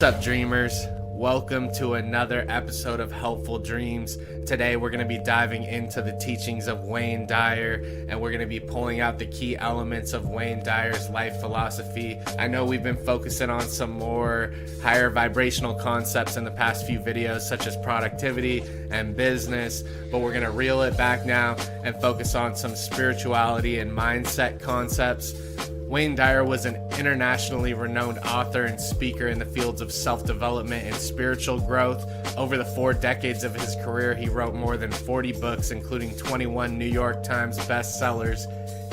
What's up, dreamers? Welcome to another episode of Helpful Dreams. Today we're going to be diving into the teachings of Wayne Dyer, and we're going to be pulling out the key elements of Wayne Dyer's life philosophy. I know we've been focusing on some more higher vibrational concepts in the past few videos, such as productivity and business, but we're going to reel it back now and focus on some spirituality and mindset concepts. Wayne Dyer was an internationally renowned author and speaker in the fields of self-development and spiritual growth. Over the 4 decades of his career, he wrote more than 40 books, including 21 New York Times bestsellers.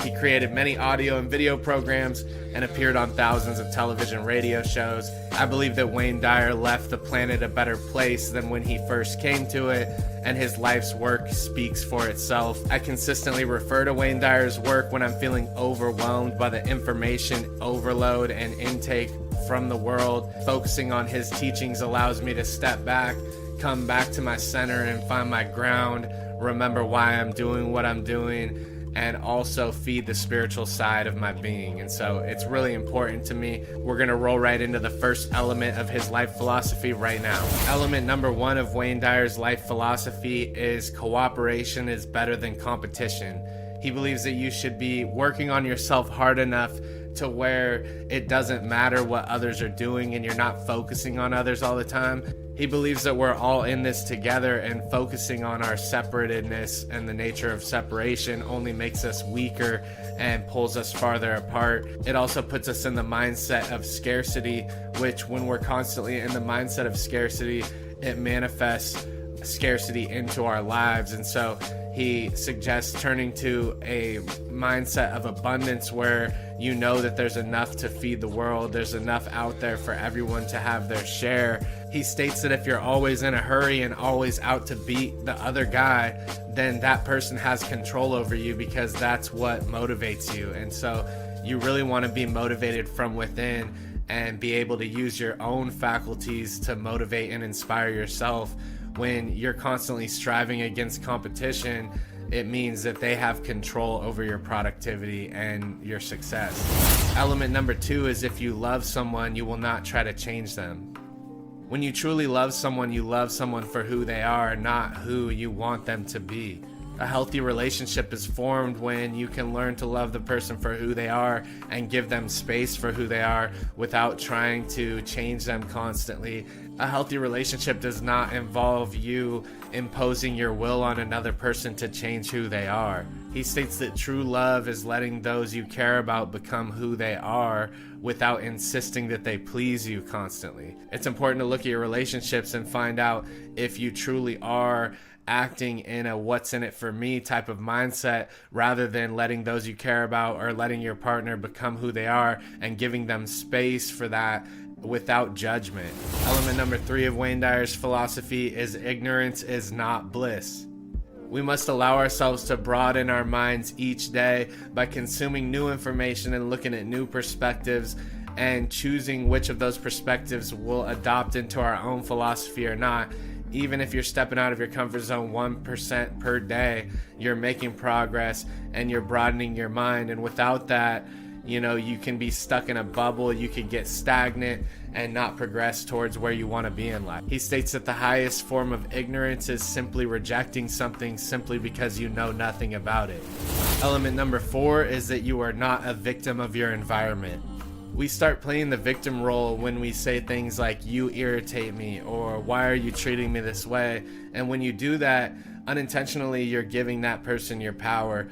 He created many audio and video programs and appeared on thousands of television radio shows. I believe that Wayne Dyer left the planet a better place than when he first came to it, and his life's work speaks for itself. I consistently refer to Wayne Dyer's work when I'm feeling overwhelmed by the information overload and intake from the world. Focusing on his teachings allows me to step back, come back to my center and find my ground, remember why I'm doing what I'm doing, and also feed the spiritual side of my being. And so it's really important to me. We're gonna roll right into the first element of his life philosophy right now. Element number 1 of Wayne Dyer's life philosophy is cooperation is better than competition. He believes that you should be working on yourself hard enough to where it doesn't matter what others are doing and you're not focusing on others all the time. He believes that we're all in this together, and focusing on our separatedness and the nature of separation only makes us weaker and pulls us farther apart. It also puts us in the mindset of scarcity, which when we're constantly in the mindset of scarcity, it manifests scarcity into our lives. And so he suggests turning to a mindset of abundance where you know that there's enough to feed the world, there's enough out there for everyone to have their share. He states that if you're always in a hurry and always out to beat the other guy, then that person has control over you, because that's what motivates you. And so you really want to be motivated from within and be able to use your own faculties to motivate and inspire yourself. When you're constantly striving against competition, it means that they have control over your productivity and your success. Element number 2 is if you love someone, you will not try to change them. When you truly love someone, you love someone for who they are, not who you want them to be. A healthy relationship is formed when you can learn to love the person for who they are and give them space for who they are without trying to change them constantly. A healthy relationship does not involve you imposing your will on another person to change who they are. He states that true love is letting those you care about become who they are without insisting that they please you constantly. It's important to look at your relationships and find out if you truly are acting in a what's in it for me type of mindset, rather than letting those you care about or letting your partner become who they are and giving them space for that without judgment. Element number 3 of Wayne Dyer's philosophy is ignorance is not bliss. We must allow ourselves to broaden our minds each day by consuming new information and looking at new perspectives and choosing which of those perspectives we'll adopt into our own philosophy or not. Even if you're stepping out of your comfort zone 1% per day, you're making progress and you're broadening your mind. And without that, you can be stuck in a bubble, you can get stagnant and not progress towards where you want to be in life. He states that the highest form of ignorance is simply rejecting something simply because you know nothing about it. Element number 4 is that you are not a victim of your environment. We start playing the victim role when we say things like, you irritate me, or why are you treating me this way? And when you do that, unintentionally, you're giving that person your power.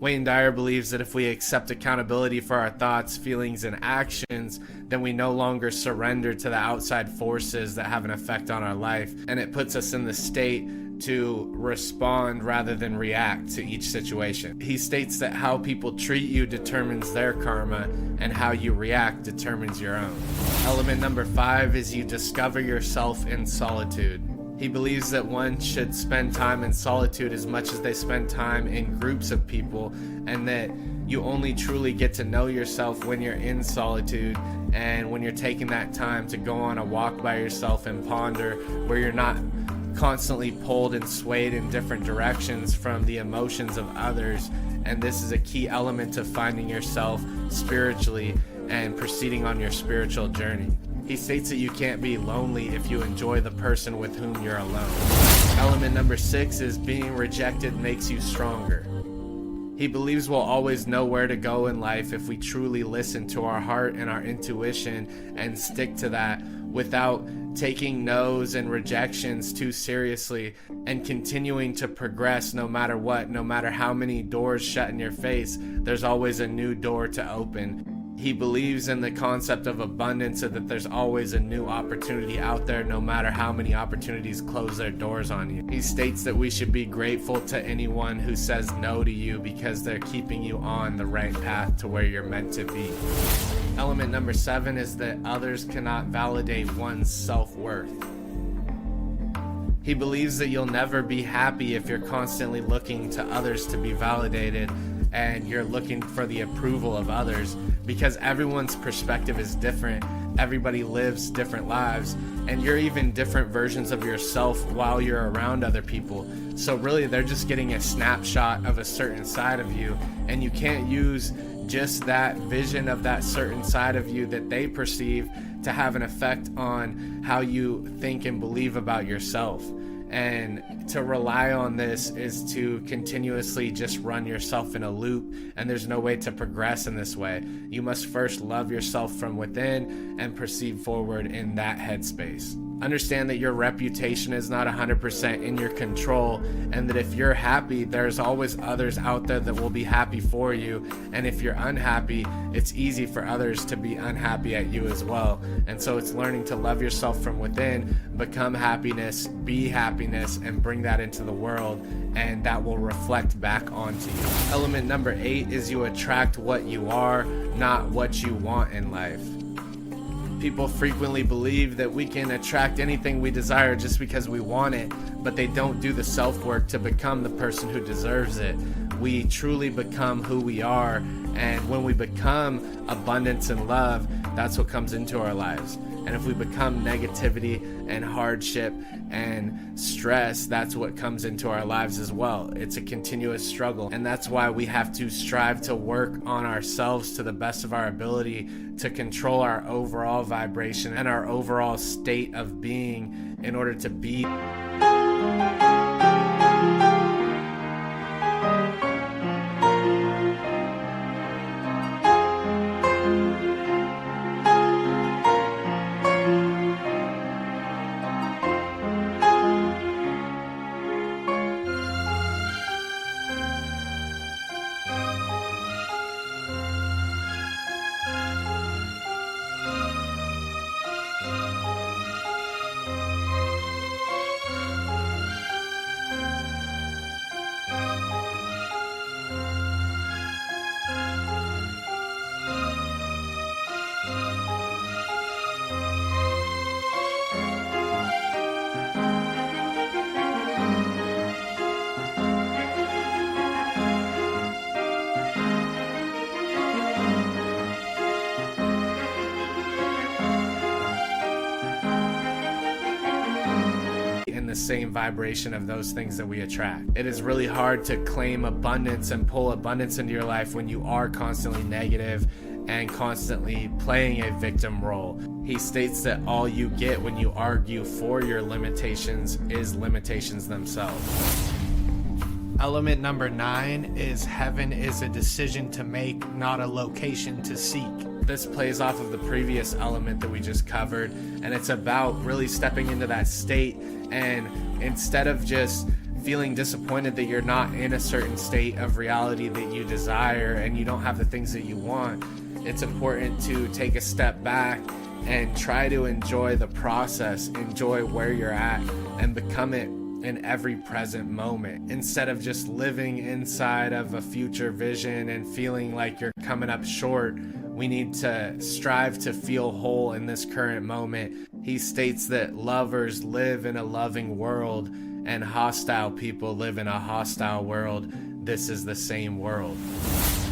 Wayne Dyer believes that if we accept accountability for our thoughts, feelings, and actions, then we no longer surrender to the outside forces that have an effect on our life, and it puts us in the state to respond rather than react to each situation. He states that how people treat you determines their karma, and how you react determines your own. Element number 5 is you discover yourself in solitude. He believes that one should spend time in solitude as much as they spend time in groups of people, and that you only truly get to know yourself when you're in solitude and when you're taking that time to go on a walk by yourself and ponder, where you're not constantly pulled and swayed in different directions from the emotions of others. And this is a key element to finding yourself spiritually and proceeding on your spiritual journey. He states that you can't be lonely if you enjoy the person with whom you're alone. Element number 6 is being rejected makes you stronger. He believes we'll always know where to go in life if we truly listen to our heart and our intuition and stick to that without taking no's and rejections too seriously and continuing to progress no matter what, no matter how many doors shut in your face, there's always a new door to open. He believes in the concept of abundance and that there's always a new opportunity out there no matter how many opportunities close their doors on you. He states that we should be grateful to anyone who says no to you because they're keeping you on the right path to where you're meant to be. Element number 7 is that others cannot validate one's self-worth. He believes that you'll never be happy if you're constantly looking to others to be validated and you're looking for the approval of others, because everyone's perspective is different. Everybody lives different lives, and you're even different versions of yourself while you're around other people. So really, they're just getting a snapshot of a certain side of you, and you can't use just that vision of that certain side of you that they perceive to have an effect on how you think and believe about yourself. And to rely on this is to continuously just run yourself in a loop, and there's no way to progress in this way. You must first love yourself from within and proceed forward in that headspace. Understand that your reputation is not 100% in your control, and that if you're happy, there's always others out there that will be happy for you. And if you're unhappy, it's easy for others to be unhappy at you as well. And so it's learning to love yourself from within, become happiness, be happiness, and bring that into the world, and that will reflect back onto you. Element number 8 is you attract what you are, not what you want in life. People frequently believe that we can attract anything we desire just because we want it, but they don't do the self-work to become the person who deserves it. We truly become who we are, and when we become abundance and love, that's what comes into our lives. And if we become negativity and hardship and stress, that's what comes into our lives as well. It's a continuous struggle, and that's why we have to strive to work on ourselves to the best of our ability to control our overall vibration and our overall state of being in order to be the same vibration of those things that we attract. It is really hard to claim abundance and pull abundance into your life when you are constantly negative and constantly playing a victim role. He states that all you get when you argue for your limitations is limitations themselves. Element number 9 is heaven is a decision to make, not a location to seek. This plays off of the previous element that we just covered, and it's about really stepping into that state, and instead of just feeling disappointed that you're not in a certain state of reality that you desire and you don't have the things that you want, it's important to take a step back and try to enjoy the process, enjoy where you're at, and become it in every present moment, instead of just living inside of a future vision and feeling like you're coming up short. We need to strive to feel whole in this current moment. He states that lovers live in a loving world and hostile people live in a hostile world. This is the same world.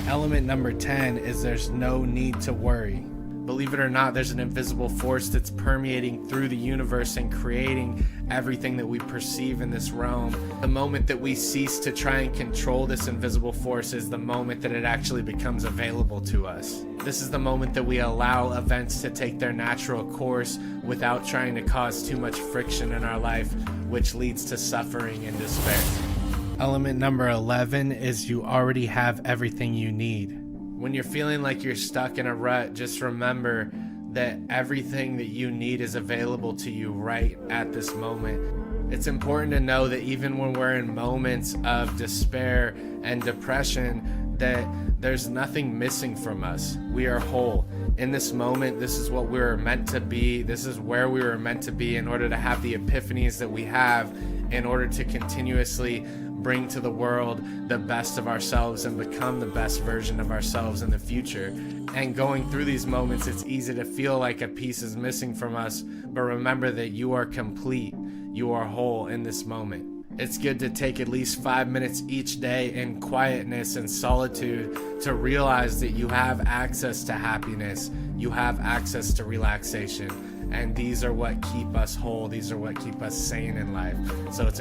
Element number 10 is there's no need to worry. Believe it or not, there's an invisible force that's permeating through the universe and creating everything that we perceive in this realm. The moment that we cease to try and control this invisible force is the moment that it actually becomes available to us. This is the moment that we allow events to take their natural course without trying to cause too much friction in our life, which leads to suffering and despair. Element number 11 is you already have everything you need. When you're feeling like you're stuck in a rut, just remember that everything that you need is available to you right at this moment. It's important to know that even when we're in moments of despair and depression, that there's nothing missing from us. We are whole. In this moment, this is what we were meant to be. This is where we were meant to be in order to have the epiphanies that we have, in order to continuously bring to the world the best of ourselves and become the best version of ourselves in the future. And going through these moments, it's easy to feel like a piece is missing from us, but remember that you are complete, you are whole in this moment. It's good to take at least 5 minutes each day in quietness and solitude to realize that you have access to happiness, you have access to relaxation, and these are what keep us whole, these are what keep us sane in life. So it's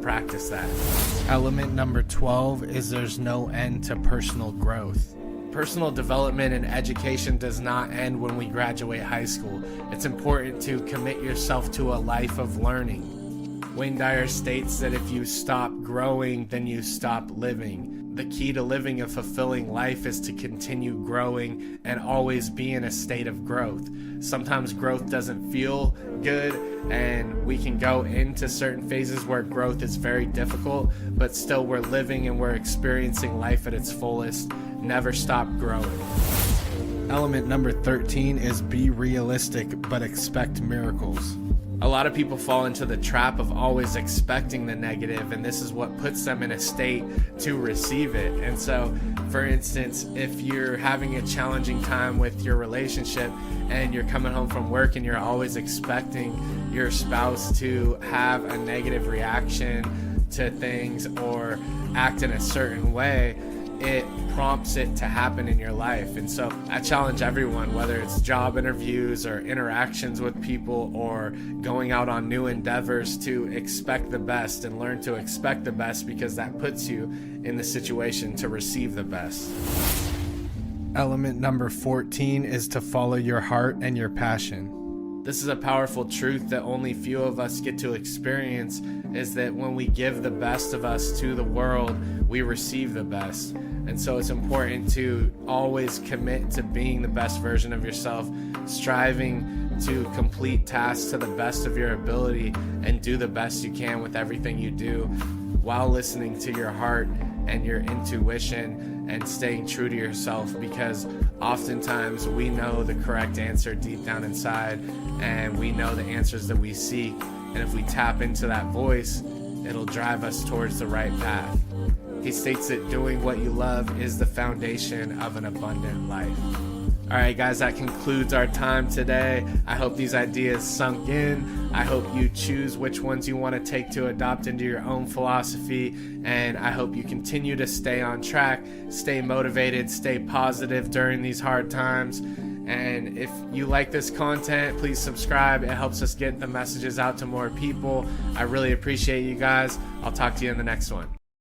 practice that. Element number 12 is there's no end to personal growth. Personal development and education does not end when we graduate high school. It's important to commit yourself to a life of learning. Wayne Dyer states that if you stop growing, then you stop living. The key to living a fulfilling life is to continue growing and always be in a state of growth. Sometimes growth doesn't feel good, and we can go into certain phases where growth is very difficult, but still we're living and we're experiencing life at its fullest. Never stop growing. Element number 13 is be realistic but expect miracles. A lot of people fall into the trap of always expecting the negative, and this is what puts them in a state to receive it. And so, for instance, if you're having a challenging time with your relationship and you're coming home from work and you're always expecting your spouse to have a negative reaction to things or act in a certain way, it prompts it to happen in your life. And so I challenge everyone, whether it's job interviews or interactions with people or going out on new endeavors, to expect the best and learn to expect the best, because that puts you in the situation to receive the best. Element number 14 is to follow your heart and your passion. This is a powerful truth that only few of us get to experience, is that when we give the best of us to the world, we receive the best. And so it's important to always commit to being the best version of yourself, striving to complete tasks to the best of your ability and do the best you can with everything you do, while listening to your heart and your intuition and staying true to yourself, because oftentimes we know the correct answer deep down inside, and we know the answers that we seek, and if we tap into that voice, it'll drive us towards the right path. He states that doing what you love is the foundation of an abundant life. All right, guys, that concludes our time today. I hope these ideas sunk in. I hope you choose which ones you want to take to adopt into your own philosophy. And I hope you continue to stay on track, stay motivated, stay positive during these hard times. And if you like this content, please subscribe. It helps us get the messages out to more people. I really appreciate you guys. I'll talk to you in the next one.